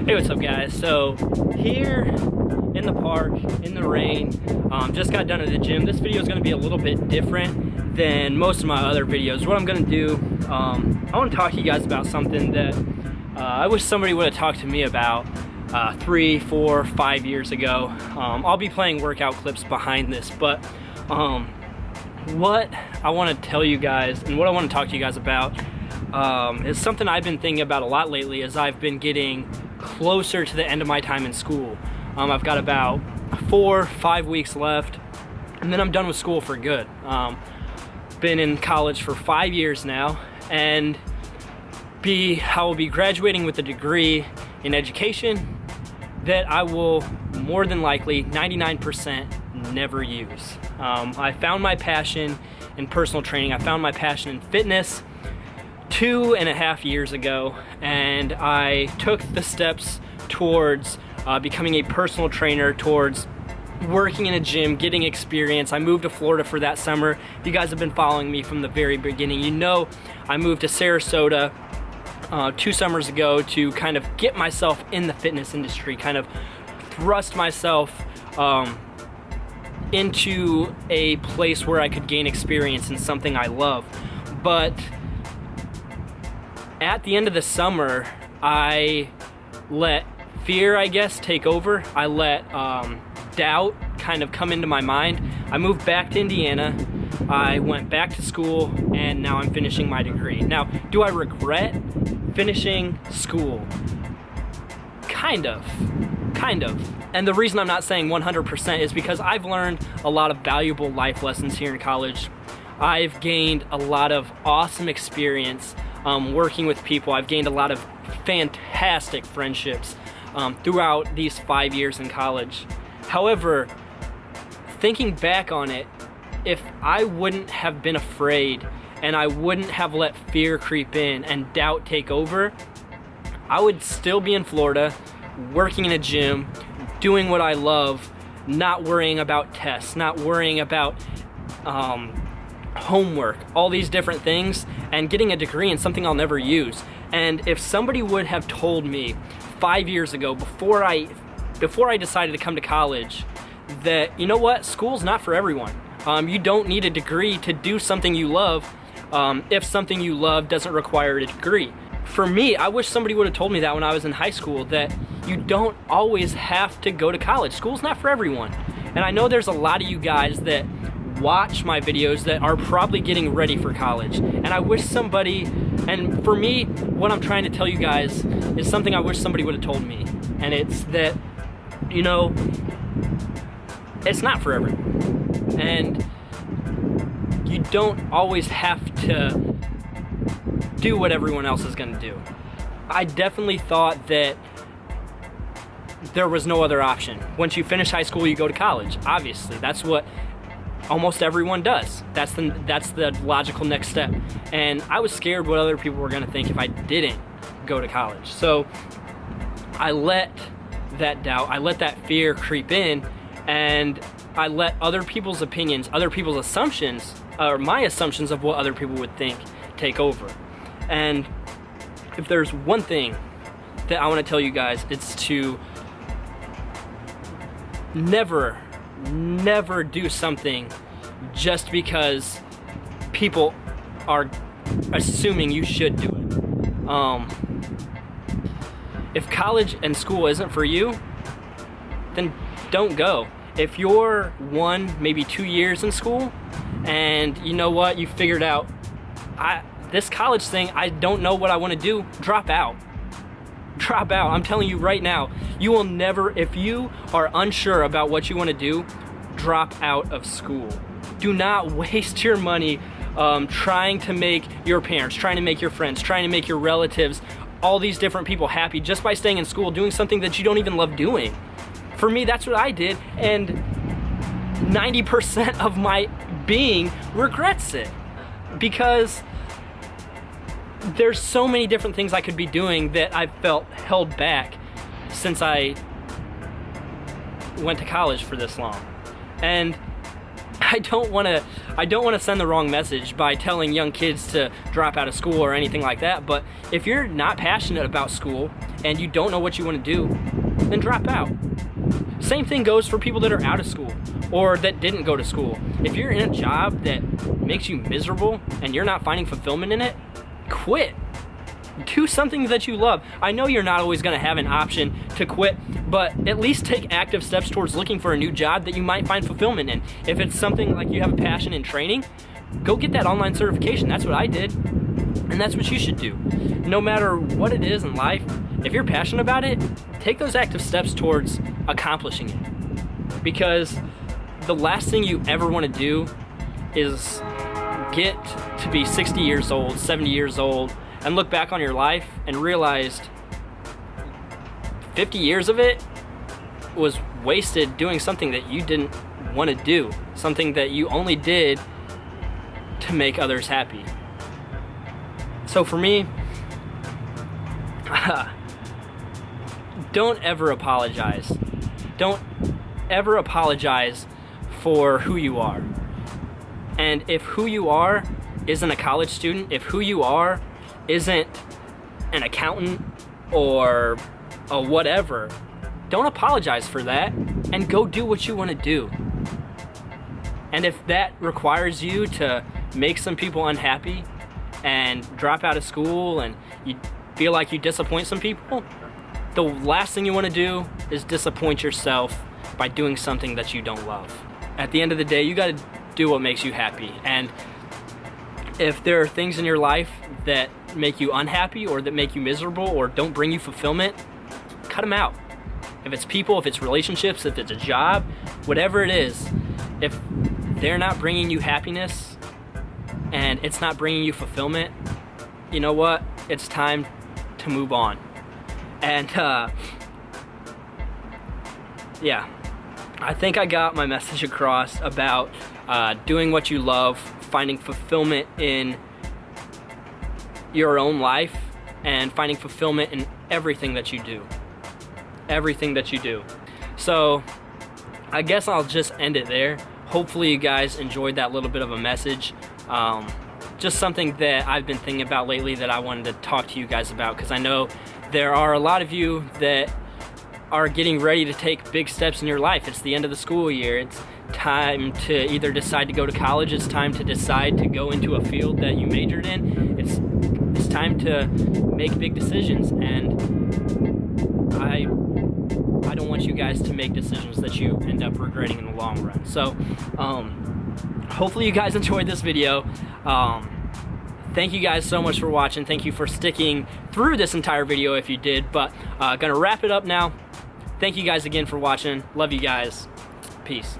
Hey, what's up guys? So here in the park, in the rain, just got done at the gym. This video is going to be a little bit different than most of my other videos. What I'm going to do, I want to talk to you guys about something that I wish somebody would have talked to me about 3, 4, 5 years ago. I'll be playing workout clips behind this, but what I want to tell you guys and what I want to talk to you guys about is something I've been thinking about a lot lately as I've been getting closer to the end of my time in school. I've got about 4 or 5 weeks left, and then I'm done with school for good. Been in college for 5 years now, and I will be graduating with a degree in education that I will more than likely 99% never use. I found my passion in personal training. I found my passion in fitness 2.5 years ago, and I took the steps towards becoming a personal trainer, towards working in a gym, getting experience. I moved to Florida for that summer. If you guys have been following me from the very beginning, you know I moved to Sarasota 2 summers ago to kind of get myself in the fitness industry, kind of thrust myself into a place where I could gain experience in something I love. But at the end of the summer, I let fear, I guess, take over. I let doubt kind of come into my mind. I moved back to Indiana. I went back to school, and now I'm finishing my degree. Now, do I regret finishing school? Kind of. And the reason I'm not saying 100% is because I've learned a lot of valuable life lessons here in college. I've gained a lot of awesome experience working with people. I've gained a lot of fantastic friendships throughout these 5 years in college. However, thinking back on it, if I wouldn't have been afraid and I wouldn't have let fear creep in and doubt take over, I would still be in Florida, working in a gym, doing what I love, not worrying about tests, not worrying about homework, all these different things, and getting a degree in something I'll never use. And if somebody would have told me 5 years ago, before I decided to come to college, that, you know what, school's not for everyone. You don't need a degree to do something you love if something you love doesn't require a degree. For me, I wish somebody would have told me that when I was in high school, that you don't always have to go to college. School's not for everyone. And I know there's a lot of you guys that watch my videos that are probably getting ready for college. And I wish somebody, and for me, what I'm trying to tell you guys is something I wish somebody would have told me. And it's that, you know, it's not for everyone. And you don't always have to do what everyone else is gonna do. I definitely thought that there was no other option. Once you finish high school, you go to college. Obviously, that's what almost everyone does. That's the logical next step. And I was scared what other people were gonna think if I didn't go to college. So I let that doubt, I let that fear creep in, and I let other people's opinions, other people's assumptions, or my assumptions of what other people would think, take over. And if there's one thing that I want to tell you guys, it's to never do something just because people are assuming you should do it. If college and school isn't for you, then don't go. If you're 1, maybe 2 years in school, and you know what, you figured out, this college thing, I don't know what I want to do, drop out. Drop out. I'm telling you right now, you will never, if you are unsure about what you want to do, drop out of school. Do not waste your money trying to make your parents, trying to make your friends, trying to make your relatives, all these different people happy just by staying in school, doing something that you don't even love doing. For me, that's what I did, and 90% of my being regrets it, because there's so many different things I could be doing that I've felt held back since I went to college for this long. And I don't want to send the wrong message by telling young kids to drop out of school or anything like that, but if you're not passionate about school and you don't know what you want to do, then drop out. Same thing goes for people that are out of school or that didn't go to school. If you're in a job that makes you miserable and you're not finding fulfillment in it, quit. Do something that you love. I know you're not always going to have an option to quit, but at least take active steps towards looking for a new job that you might find fulfillment in. If it's something like you have a passion in training, go get that online certification. That's what I did, and that's what you should do. No matter what it is in life, if you're passionate about it, take those active steps towards accomplishing it. Because the last thing you ever want to do is get to be 60 years old, 70 years old, and look back on your life and realized 50 years of it was wasted doing something that you didn't want to do, something that you only did to make others happy. So for me, don't ever apologize. Don't ever apologize for who you are. And if who you are isn't a college student, if who you are isn't an accountant or a whatever, don't apologize for that and go do what you want to do. And if that requires you to make some people unhappy and drop out of school and you feel like you disappoint some people, the last thing you want to do is disappoint yourself by doing something that you don't love. At the end of the day, you got to do what makes you happy. And if there are things in your life that make you unhappy or that make you miserable or don't bring you fulfillment, cut them out. If it's people, if it's relationships, if it's a job, whatever it is, if they're not bringing you happiness and it's not bringing you fulfillment, you know what? It's time to move on. And yeah, I think I got my message across about doing what you love, finding fulfillment in your own life, and finding fulfillment in everything that you do. Everything that you do. So I guess I'll just end it there. Hopefully you guys enjoyed that little bit of a message. Just something that I've been thinking about lately that I wanted to talk to you guys about, because I know there are a lot of you that are getting ready to take big steps in your life. It's the end of the school year. It's time to either decide to go to college. It's time to decide to go into a field that you majored in. It's time to make big decisions, and I don't want you guys to make decisions that you end up regretting in the long run. So hopefully you guys enjoyed this video. Thank you guys so much for watching. Thank you for sticking through this entire video if you did, but gonna wrap it up now. Thank you guys again for watching. Love you guys. Peace.